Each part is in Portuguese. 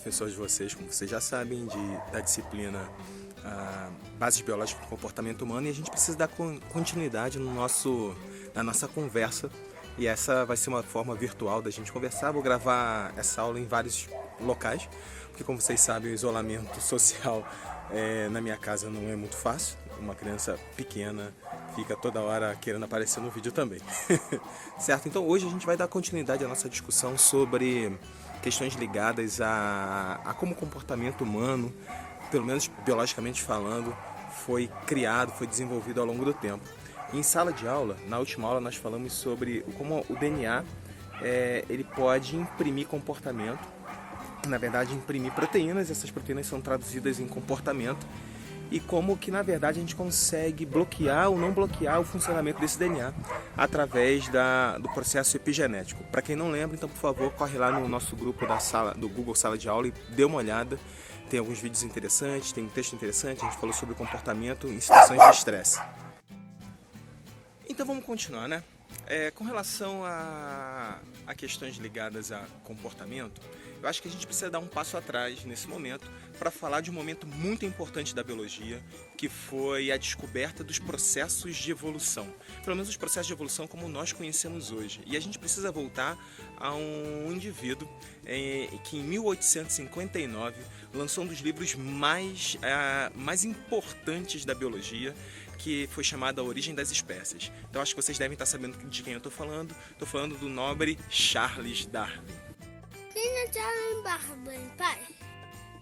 professor de vocês, como vocês já sabem, da disciplina Bases Biológicas do Comportamento Humano, e a gente precisa dar continuidade na nossa conversa, e essa vai ser uma forma virtual da gente conversar. Vou gravar essa aula em vários locais, porque como vocês sabem, o isolamento social na minha casa não é muito fácil. Uma criança pequena fica toda hora querendo aparecer no vídeo também. Certo? Então hoje a gente vai dar continuidade à nossa discussão sobre questões ligadas a como o comportamento humano, pelo menos biologicamente falando, foi criado, foi desenvolvido ao longo do tempo. Em sala de aula, na última aula, nós falamos sobre como o DNA ele pode imprimir comportamento, na verdade imprimir proteínas, essas proteínas são traduzidas em comportamento, e como que na verdade a gente consegue bloquear ou não bloquear o funcionamento desse DNA através do processo epigenético. Para quem não lembra, então por favor, corre lá no nosso grupo do Google Sala de Aula e dê uma olhada. Tem alguns vídeos interessantes, tem um texto interessante, a gente falou sobre comportamento em situações de estresse. Então vamos continuar, né? Com relação a questões ligadas a comportamento, eu acho que a gente precisa dar um passo atrás nesse momento para falar de um momento muito importante da biologia, que foi a descoberta dos processos de evolução. Pelo menos os processos de evolução como nós conhecemos hoje. E a gente precisa voltar a um indivíduo que em 1859 lançou um dos livros mais importantes da biologia, que foi chamado A Origem das Espécies. Então acho que vocês devem estar sabendo de quem eu estou falando. Estou falando do nobre Charles Darwin. Quem é Charles Darwin, pai?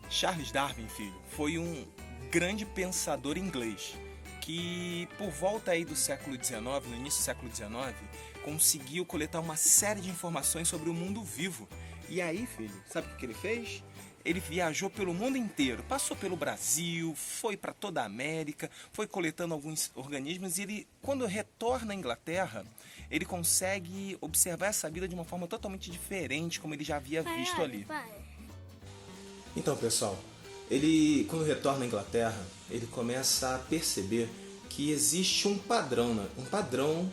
Charles Darwin, filho, foi um grande pensador inglês que, por volta aí do século XIX, no início do século XIX, conseguiu coletar uma série de informações sobre o mundo vivo. E aí, filho, sabe o que ele fez? Ele viajou pelo mundo inteiro, passou pelo Brasil, foi para toda a América, foi coletando alguns organismos, e ele, quando retorna à Inglaterra, ele consegue observar essa vida de uma forma totalmente diferente, como ele já havia visto ali. Então, pessoal, ele, quando retorna à Inglaterra, ele começa a perceber que existe um padrão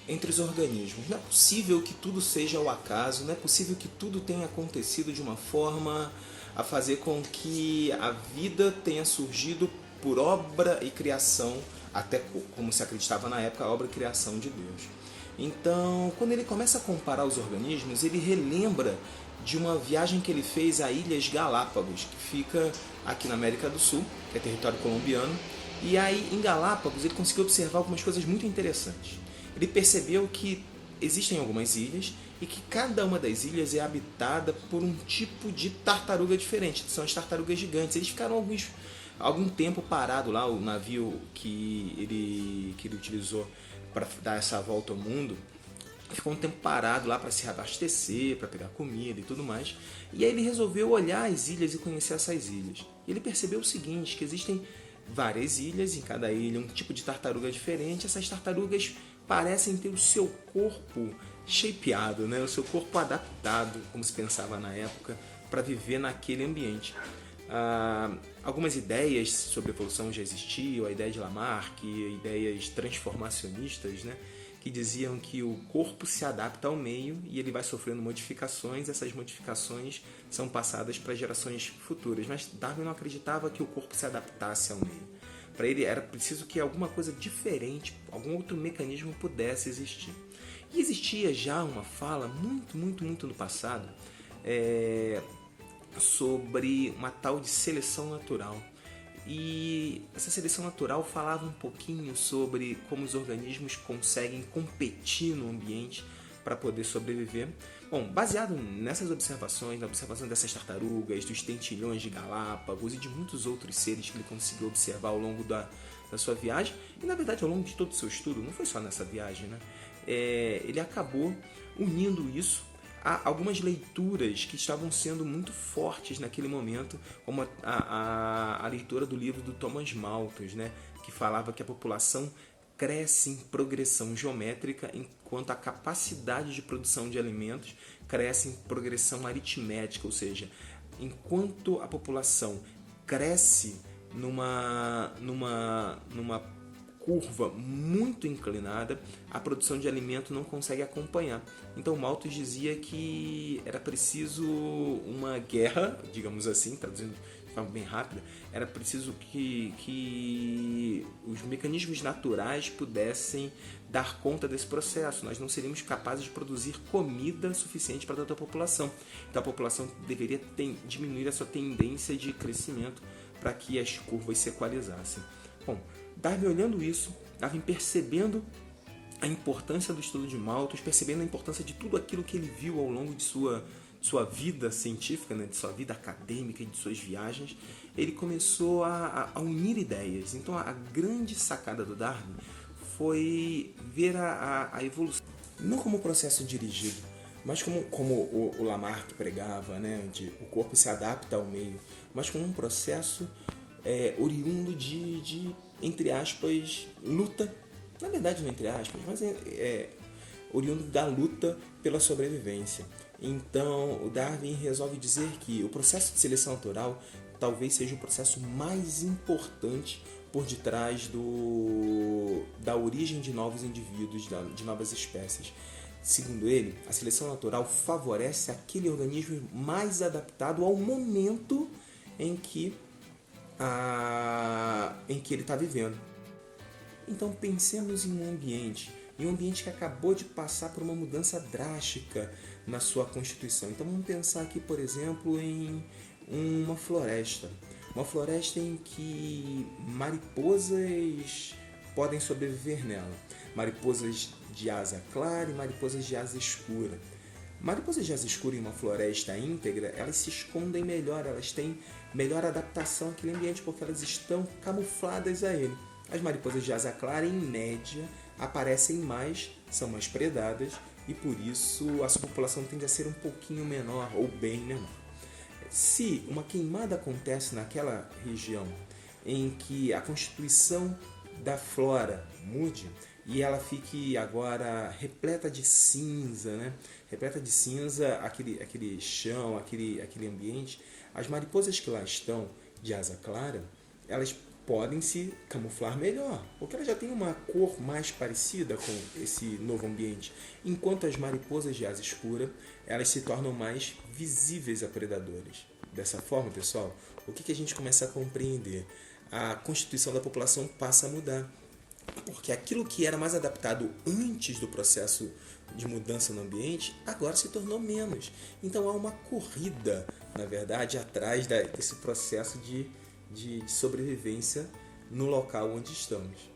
entre os organismos. Não é possível que tudo seja ao acaso, não é possível que tudo tenha acontecido de uma forma a fazer com que a vida tenha surgido por obra e criação, até como se acreditava na época, a obra e criação de Deus. Então, quando ele começa a comparar os organismos, ele relembra de uma viagem que ele fez a Ilhas Galápagos, que fica aqui na América do Sul, que é território colombiano. E aí, em Galápagos, ele conseguiu observar algumas coisas muito interessantes. Ele percebeu que existem algumas ilhas e que cada uma das ilhas é habitada por um tipo de tartaruga diferente. São as tartarugas gigantes. Eles ficaram algum tempo parado lá, o navio que ele utilizou para dar essa volta ao mundo, ficou um tempo parado lá para se abastecer, para pegar comida e tudo mais. E aí ele resolveu olhar as ilhas e conhecer essas ilhas. E ele percebeu o seguinte, que existem várias ilhas, em cada ilha um tipo de tartaruga diferente. Essas tartarugas parecem ter o seu corpo shapeado, né? O seu corpo adaptado, como se pensava na época, para viver naquele ambiente. Algumas ideias sobre evolução já existiam, a ideia de Lamarck, ideias transformacionistas, né? Que diziam que o corpo se adapta ao meio e ele vai sofrendo modificações, essas modificações são passadas para gerações futuras. Mas Darwin não acreditava que o corpo se adaptasse ao meio. Para ele era preciso que alguma coisa diferente, algum outro mecanismo pudesse existir. E existia já uma fala muito no passado sobre uma tal de seleção natural. E essa seleção natural falava um pouquinho sobre como os organismos conseguem competir no ambiente para poder sobreviver. Bom, baseado nessas observações, na observação dessas tartarugas, dos tentilhões de Galápagos e de muitos outros seres que ele conseguiu observar ao longo da sua viagem, e na verdade ao longo de todo o seu estudo, não foi só nessa viagem, né? Ele acabou unindo isso a algumas leituras que estavam sendo muito fortes naquele momento, como a leitura do livro do Thomas Malthus, né? Que falava que a população cresce em progressão geométrica, enquanto a capacidade de produção de alimentos cresce em progressão aritmética, ou seja, enquanto a população cresce numa curva muito inclinada, a produção de alimento não consegue acompanhar. Então Malthus dizia que era preciso uma guerra, digamos assim, traduzindo de forma bem rápida, era preciso que os mecanismos naturais pudessem dar conta desse processo. Nós não seríamos capazes de produzir comida suficiente para toda a população. Então a população deveria diminuir a sua tendência de crescimento para que as curvas se equalizassem. Bom, Darwin olhando isso, Darwin percebendo a importância do estudo de Malthus, percebendo a importância de tudo aquilo que ele viu ao longo de sua vida científica, né, de sua vida acadêmica e de suas viagens, ele começou a unir ideias. Então a grande sacada do Darwin foi ver a evolução, não como um processo dirigido, mas como o Lamarck pregava, né, onde o corpo se adapta ao meio, mas como um processo oriundo de, entre aspas, luta. Na verdade não entre aspas, mas oriundo da luta pela sobrevivência. Então o Darwin resolve dizer que o processo de seleção natural talvez seja o processo mais importante por detrás da origem de novos indivíduos, de novas espécies. Segundo ele, a seleção natural favorece aquele organismo mais adaptado ao momento em que ele está vivendo. Então pensemos em um ambiente que acabou de passar por uma mudança drástica na sua constituição. Então vamos pensar aqui, por exemplo, em uma floresta em que mariposas podem sobreviver nela, mariposas de asa clara e mariposas de asa escura. Mariposas de asa escura em uma floresta íntegra, elas se escondem melhor, elas têm melhor adaptação àquele ambiente porque elas estão camufladas a ele. As mariposas de asa clara, em média, aparecem mais, são mais predadas e por isso a sua população tende a ser um pouquinho menor ou bem menor. Se uma queimada acontece naquela região em que a constituição da flora mude e ela fique agora repleta de cinza, né? Repleta de cinza, aquele chão, aquele ambiente, as mariposas que lá estão de asa clara, elas podem se camuflar melhor, porque elas já têm uma cor mais parecida com esse novo ambiente, enquanto as mariposas de asa escura, elas se tornam mais visíveis a predadores. Dessa forma, pessoal, o que a gente começa a compreender? A constituição da população passa a mudar, porque aquilo que era mais adaptado antes do processo de mudança no ambiente, agora se tornou menos. Então há uma corrida, na verdade, atrás desse processo de sobrevivência no local onde estamos.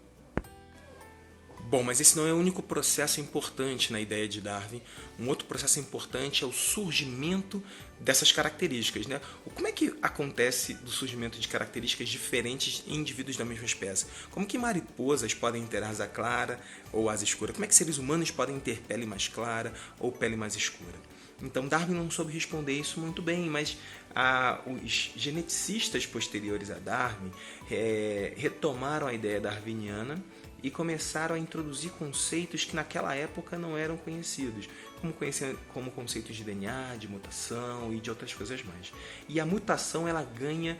Bom, mas esse não é o único processo importante na ideia de Darwin. Um outro processo importante é o surgimento dessas características, né? Como é que acontece do surgimento de características diferentes em indivíduos da mesma espécie? Como que mariposas podem ter asa clara ou asa escura? Como é que seres humanos podem ter pele mais clara ou pele mais escura? Então Darwin não soube responder isso muito bem, mas os geneticistas posteriores a Darwin retomaram a ideia darwiniana e começaram a introduzir conceitos que naquela época não eram conhecidos, como conceitos de DNA, de mutação e de outras coisas mais. E a mutação ela ganha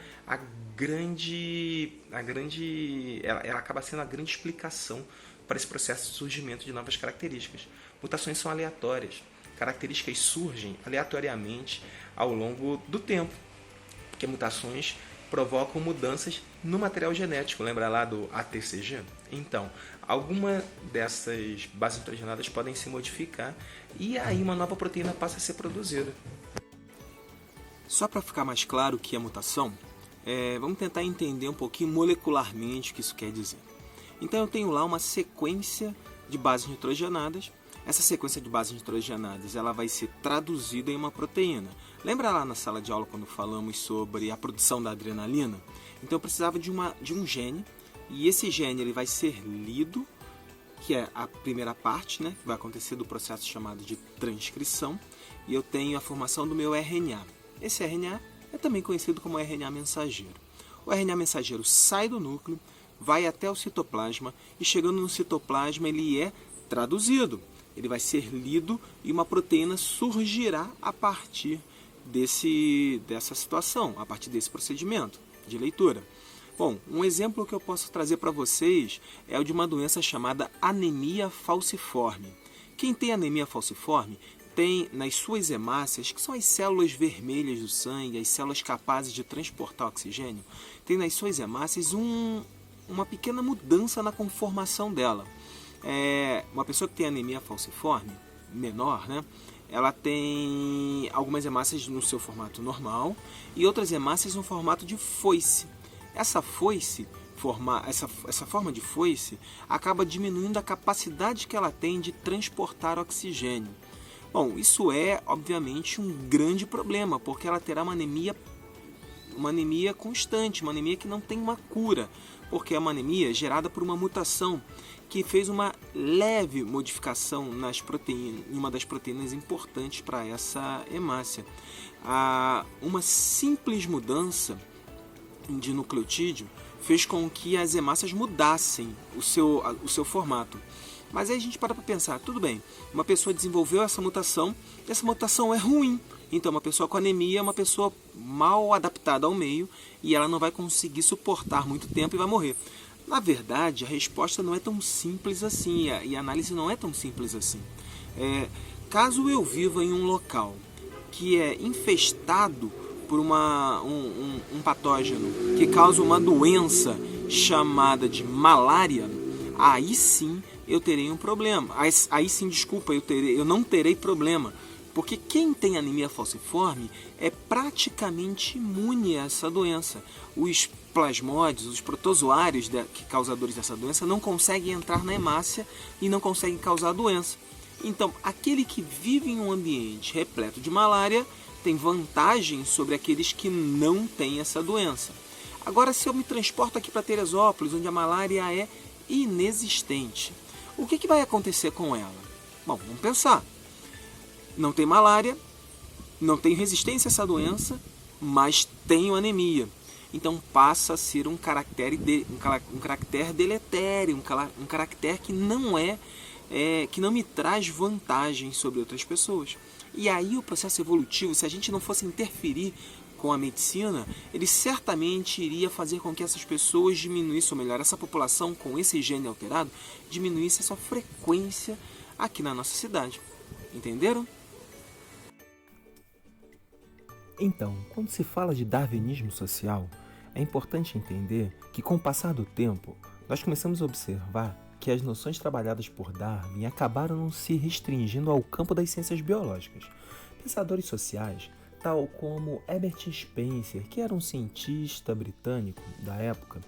ela acaba sendo a grande explicação para esse processo de surgimento de novas características. Mutações são aleatórias. Características surgem aleatoriamente ao longo do tempo, porque mutações provocam mudanças no material genético. Lembra lá do ATCG? Então, alguma dessas bases nitrogenadas podem se modificar e aí uma nova proteína passa a ser produzida. Só para ficar mais claro o que é mutação, vamos tentar entender um pouquinho molecularmente o que isso quer dizer. Então eu tenho lá uma sequência de bases nitrogenadas. Essa sequência de bases nitrogenadas ela vai ser traduzida em uma proteína. Lembra lá na sala de aula quando falamos sobre a produção da adrenalina? Então eu precisava de um gene, e esse gene ele vai ser lido, que é a primeira parte, né, que vai acontecer do processo chamado de transcrição, e eu tenho a formação do meu RNA. Esse RNA é também conhecido como RNA mensageiro. O RNA mensageiro sai do núcleo, vai até o citoplasma, e chegando no citoplasma ele é traduzido. Ele vai ser lido e uma proteína surgirá a partir dessa situação, a partir desse procedimento de leitura. Bom, um exemplo que eu posso trazer para vocês é o de uma doença chamada anemia falciforme. Quem tem anemia falciforme tem nas suas hemácias, que são as células vermelhas do sangue, as células capazes de transportar oxigênio, tem nas suas hemácias uma pequena mudança na conformação dela. Uma pessoa que tem anemia falciforme, menor, né? Ela tem algumas hemácias no seu formato normal e outras hemácias no formato de foice. Essa forma de foice acaba diminuindo a capacidade que ela tem de transportar oxigênio. Bom, isso é, obviamente, um grande problema, porque ela terá uma anemia constante, uma anemia que não tem uma cura, porque é uma anemia gerada por uma mutação que fez uma leve modificação em uma das proteínas importantes para essa hemácia. Uma simples mudança de nucleotídeo fez com que as hemácias mudassem o seu formato. Mas aí a gente para pensar, tudo bem, uma pessoa desenvolveu essa mutação é ruim. Então uma pessoa com anemia é uma pessoa mal adaptada ao meio e ela não vai conseguir suportar muito tempo e vai morrer. Na verdade, a resposta não é tão simples assim e a análise não é tão simples assim. Caso eu viva em um local que é infestado por um patógeno que causa uma doença chamada de malária, aí sim eu terei um problema. Aí sim, desculpa, eu não terei problema. Porque quem tem anemia falciforme é praticamente imune a essa doença. Os plasmódios, os protozoários causadores dessa doença não conseguem entrar na hemácia e não conseguem causar a doença. Então, aquele que vive em um ambiente repleto de malária tem vantagem sobre aqueles que não têm essa doença. Agora, se eu me transporto aqui para Teresópolis, onde a malária é inexistente, o que vai acontecer com ela? Bom, vamos pensar. Não tem malária, não tenho resistência a essa doença, mas tenho anemia. Então passa a ser um caractere deletério, um caractere que que não me traz vantagem sobre outras pessoas. E aí o processo evolutivo, se a gente não fosse interferir com a medicina, ele certamente iria fazer com que essas pessoas diminuíssem, ou melhor, essa população com esse gene alterado, diminuísse a sua frequência aqui na nossa cidade. Entenderam? Então, quando se fala de darwinismo social, é importante entender que, com o passar do tempo, nós começamos a observar que as noções trabalhadas por Darwin acabaram não se restringindo ao campo das ciências biológicas. Pensadores sociais, tal como Herbert Spencer, que era um cientista britânico da época,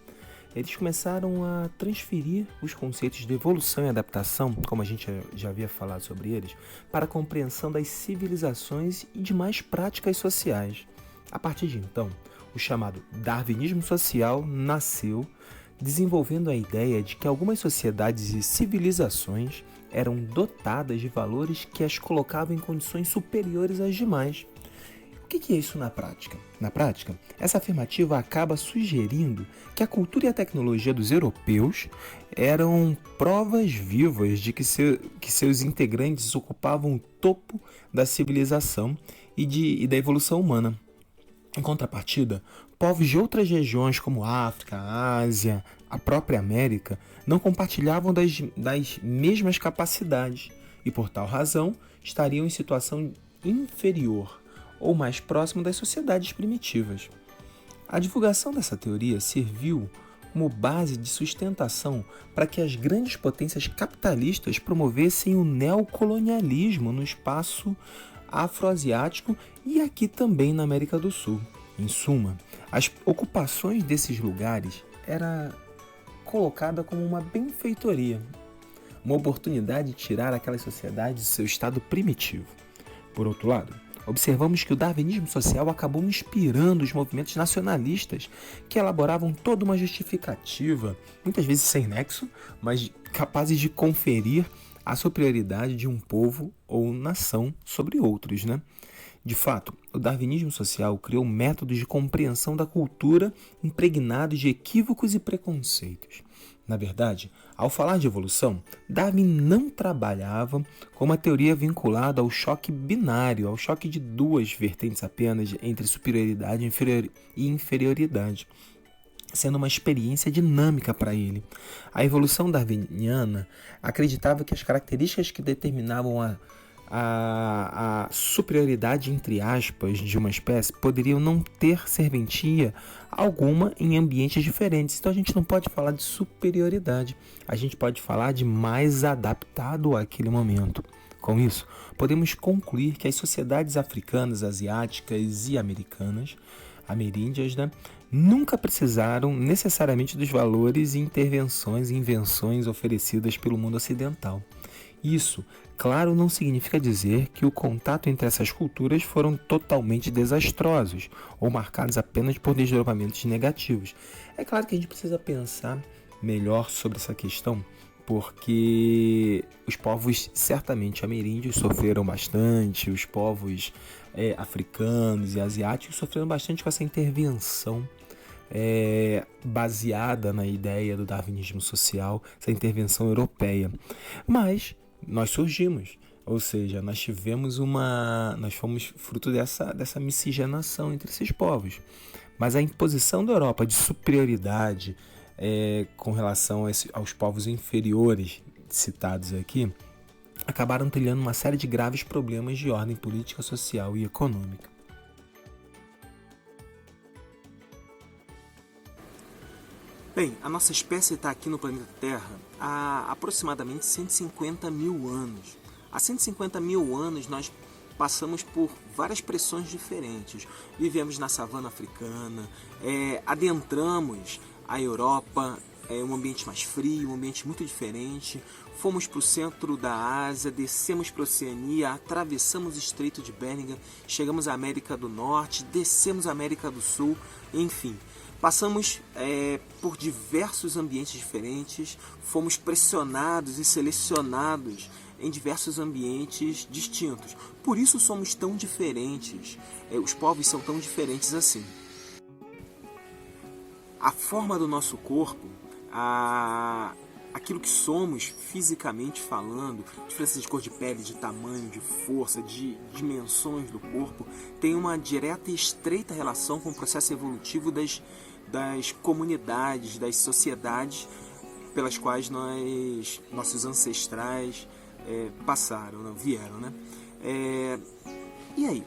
eles começaram a transferir os conceitos de evolução e adaptação, como a gente já havia falado sobre eles, para a compreensão das civilizações e demais práticas sociais. A partir de então, o chamado darwinismo social nasceu, desenvolvendo a ideia de que algumas sociedades e civilizações eram dotadas de valores que as colocavam em condições superiores às demais. O que é isso na prática? Na prática, essa afirmativa acaba sugerindo que a cultura e a tecnologia dos europeus eram provas vivas de que seus integrantes ocupavam o topo da civilização e da evolução humana. Em contrapartida, povos de outras regiões como África, Ásia, a própria América, não compartilhavam das mesmas capacidades e, por tal razão, estariam em situação inferior ou mais próximo das sociedades primitivas. A divulgação dessa teoria serviu como base de sustentação para que as grandes potências capitalistas promovessem o neocolonialismo no espaço afroasiático e aqui também na América do Sul. Em suma, as ocupações desses lugares era colocada como uma benfeitoria, uma oportunidade de tirar aquelas sociedades do seu estado primitivo. Por outro lado, observamos que o darwinismo social acabou inspirando os movimentos nacionalistas que elaboravam toda uma justificativa, muitas vezes sem nexo, mas capazes de conferir a superioridade de um povo ou nação sobre outros, né? De fato, o darwinismo social criou métodos de compreensão da cultura impregnados de equívocos e preconceitos. Na verdade, ao falar de evolução, Darwin não trabalhava com uma teoria vinculada ao choque binário, ao choque de duas vertentes apenas entre superioridade e inferioridade. sendo uma experiência dinâmica para ele. A evolução darwiniana acreditava que as características que determinavam a superioridade, entre aspas, de uma espécie poderiam não ter serventia alguma em ambientes diferentes. Então a gente não pode falar de superioridade, a gente pode falar de mais adaptado àquele momento. Com isso, podemos concluir que as sociedades africanas, asiáticas e americanas, ameríndias, nunca precisaram necessariamente dos valores, intervenções e invenções oferecidas pelo mundo ocidental. Isso, claro, não significa dizer que o contato entre essas culturas foram totalmente desastrosos ou marcados apenas por desdobramentos negativos. É claro que a gente precisa pensar melhor sobre essa questão, porque os povos certamente ameríndios sofreram bastante, os povos africanos e asiáticos sofreram bastante com essa intervenção baseada na ideia do darwinismo social, essa intervenção europeia. Mas nós surgimos, ou seja, nós fomos fruto dessa miscigenação entre esses povos. Mas a imposição da Europa de superioridade com relação aos povos inferiores citados aqui, acabaram trilhando uma série de graves problemas de ordem política, social e econômica. Bem, a nossa espécie está aqui no planeta Terra há aproximadamente 150 mil anos. Há 150 mil anos nós passamos por várias pressões diferentes. Vivemos na savana africana, adentramos a Europa, um ambiente mais frio, um ambiente muito diferente. Fomos para o centro da Ásia, descemos para a Oceania, atravessamos o Estreito de Bering, chegamos à América do Norte, descemos à América do Sul, enfim. Passamos por diversos ambientes diferentes, fomos pressionados e selecionados em diversos ambientes distintos. Por isso somos tão diferentes, os povos são tão diferentes assim. A forma do nosso corpo, aquilo que somos fisicamente falando, diferença de cor de pele, de tamanho, de força, de dimensões do corpo, tem uma direta e estreita relação com o processo evolutivo das comunidades, das sociedades pelas quais nossos ancestrais passaram, vieram, né? E aí?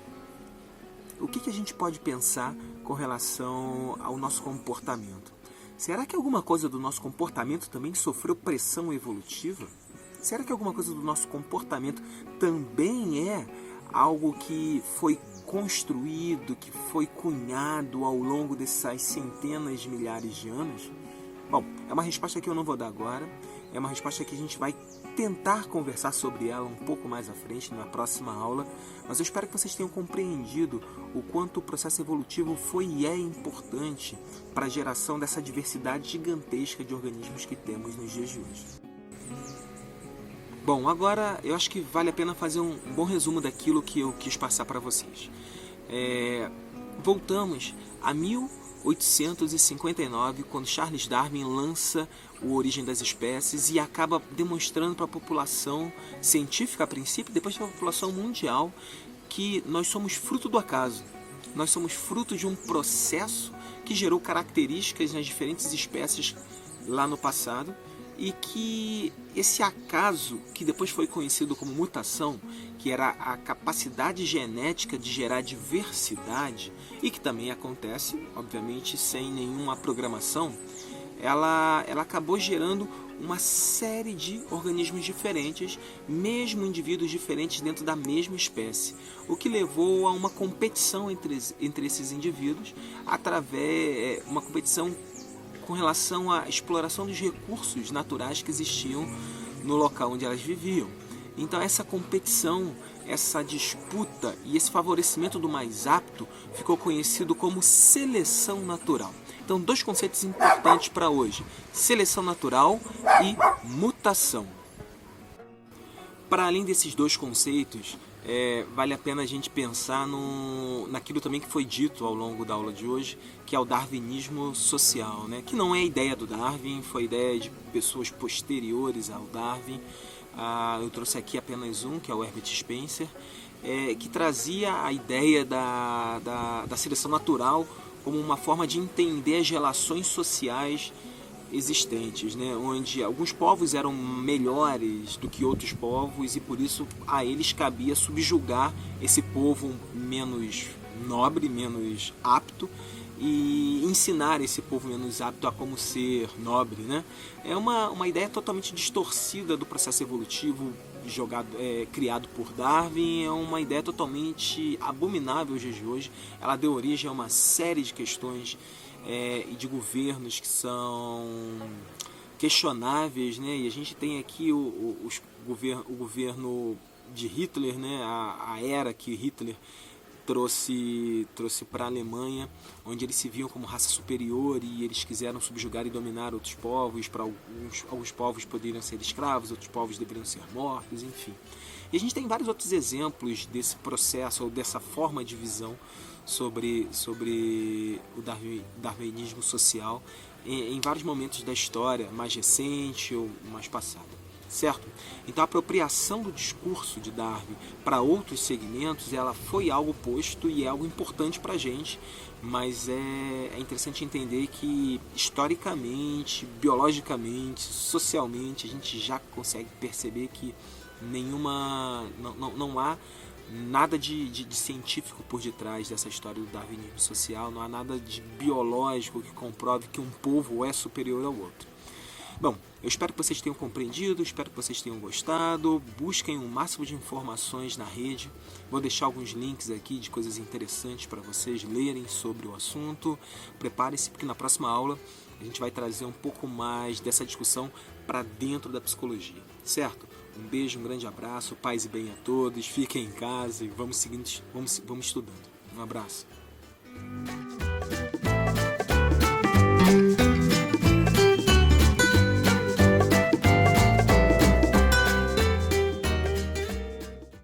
O que a gente pode pensar com relação ao nosso comportamento? Será que alguma coisa do nosso comportamento também sofreu pressão evolutiva? Será que alguma coisa do nosso comportamento também é algo que foi construído, que foi cunhado ao longo dessas centenas de milhares de anos? Bom, é uma resposta que eu não vou dar agora, é uma resposta que a gente vai tentar conversar sobre ela um pouco mais à frente, na próxima aula, mas eu espero que vocês tenham compreendido o quanto o processo evolutivo foi e é importante para a geração dessa diversidade gigantesca de organismos que temos nos dias de hoje. Bom, agora eu acho que vale a pena fazer um bom resumo daquilo que eu quis passar para vocês. Voltamos a 1859, quando Charles Darwin lança o Origem das Espécies e acaba demonstrando para a população científica a princípio, depois para a população mundial, que nós somos fruto do acaso. Nós somos fruto de um processo que gerou características nas diferentes espécies lá no passado, e que esse acaso, que depois foi conhecido como mutação, que era a capacidade genética de gerar diversidade, e que também acontece, obviamente, sem nenhuma programação, ela acabou gerando uma série de organismos diferentes, mesmo indivíduos diferentes dentro da mesma espécie, o que levou a uma competição entre esses indivíduos, através uma competição com relação à exploração dos recursos naturais que existiam no local onde elas viviam. Então essa competição, essa disputa e esse favorecimento do mais apto ficou conhecido como seleção natural. Então, dois conceitos importantes para hoje: seleção natural e mutação. Para além desses dois conceitos, vale a pena a gente pensar naquilo também que foi dito ao longo da aula de hoje, que é o darwinismo social, né? Que não é ideia do Darwin, foi ideia de pessoas posteriores ao Darwin. Eu trouxe aqui apenas um, que é o Herbert Spencer, que trazia a ideia da seleção natural como uma forma de entender as relações sociais existentes, né? Onde alguns povos eram melhores do que outros povos e por isso a eles cabia subjugar esse povo menos nobre, menos apto, e ensinar esse povo menos apto a como ser nobre, né? É uma ideia totalmente distorcida do processo evolutivo criado por Darwin. É uma ideia totalmente abominável aos dias de hoje. Ela deu origem a uma série de questões e de governos que são questionáveis, né? E a gente tem aqui o governo de Hitler, né? A era que Hitler trouxe para a Alemanha, onde eles se viam como raça superior e eles quiseram subjugar e dominar outros povos. Para alguns povos poderiam ser escravos, outros povos deveriam ser mortos, enfim. E a gente tem vários outros exemplos desse processo ou dessa forma de visão sobre o darwinismo social em vários momentos da história, mais recente ou mais passada. Certo? Então a apropriação do discurso de Darwin para outros segmentos, ela foi algo posto e é algo importante para a gente, mas é interessante entender que historicamente, biologicamente, socialmente, a gente já consegue perceber que não há nada de científico por detrás dessa história do darwinismo social, não há nada de biológico que comprove que um povo é superior ao outro. Bom, eu espero que vocês tenham compreendido, espero que vocês tenham gostado. Busquem o máximo de informações na rede. Vou deixar alguns links aqui de coisas interessantes para vocês lerem sobre o assunto. Preparem-se porque na próxima aula a gente vai trazer um pouco mais dessa discussão para dentro da psicologia, certo? Um beijo, um grande abraço, paz e bem a todos. Fiquem em casa e vamos estudando. Um abraço.